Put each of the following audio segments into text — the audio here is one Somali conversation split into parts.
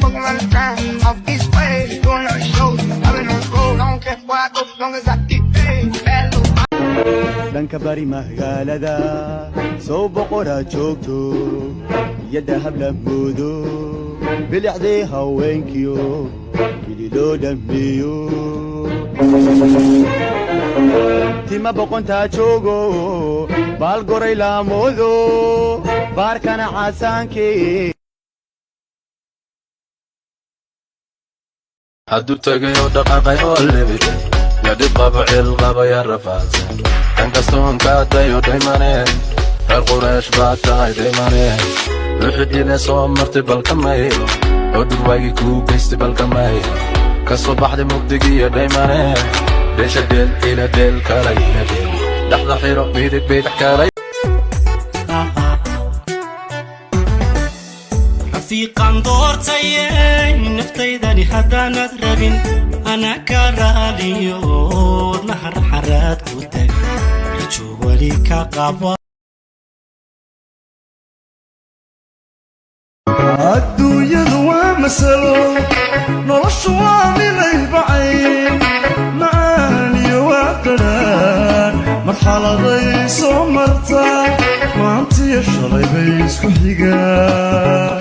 fucking run the grind. Off East Way, doing other shows. I've been on the road, I don't care where I go, as long as I get paid. Bad little dhanka bari magaalada soo boqoraa joogto yadda habla moodo bilicdii haweenkiyo bili loo dhammeeyo tima boqontaa joogo baal goray laamoodo baarkana caasaankee hadduu tagay oo dhaqaaqay oo lebid yadhi qabcil qabaya rafaadsan dankastoon kaadayo dhaymane reer quraysh baad tahay dhaymane ruuxidhine soo martay balkamay oo dhurwaagii kuu gaystay balkamay ka soo baxday mugdigiiyo dhaymane dheesha dheel ila dheel kala ila dheel dhaxda xiro midig bidix kalay rafiiqan doortayay naftaydani haddaanad rabin ana ka raaliyo wadnaha raxaraad ku tag rajuu weli ka qaba adduunyadu waa masalo noloshu waa milay bacayn macaan iyo waa qadhaan marxaladay soo marta maantiyo shalay bay isku xigaan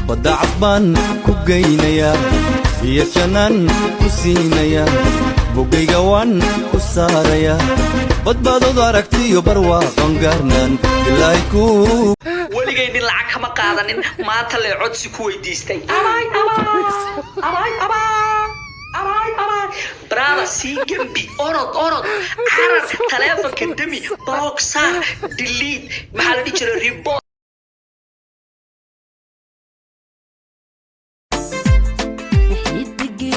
badda baan ku geynayaa iyo jannaan ku siinayaa bogayga waan ku saarayaa badbaadooda aragtiyo barwaaqan gaarnaan ilaahay ku weligaynin lacag kama qaadanin maanta lee codsi ku weydiistay brada sii gembi orod carar taleefanka demi block saar delete maxaa la dhihi jiray report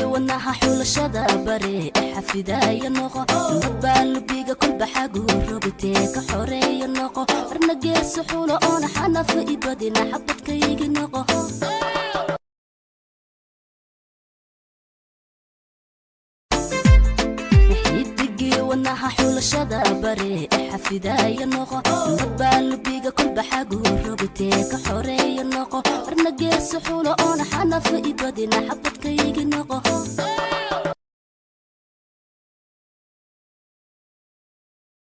ونها حول شدا بري حفيدايا نقو نبال بيغا كل بحاجو ربتيك حوريا نقو رنجي سحولة انا حنا في إبادنا حبت كيجي نقو ونها حول شدا بري حفيدايا نقو نبال بيغا كل بحاجو ربتيك حوريا نقو رنجي سحولة انا حنا في إبادنا حبت كيجي نقو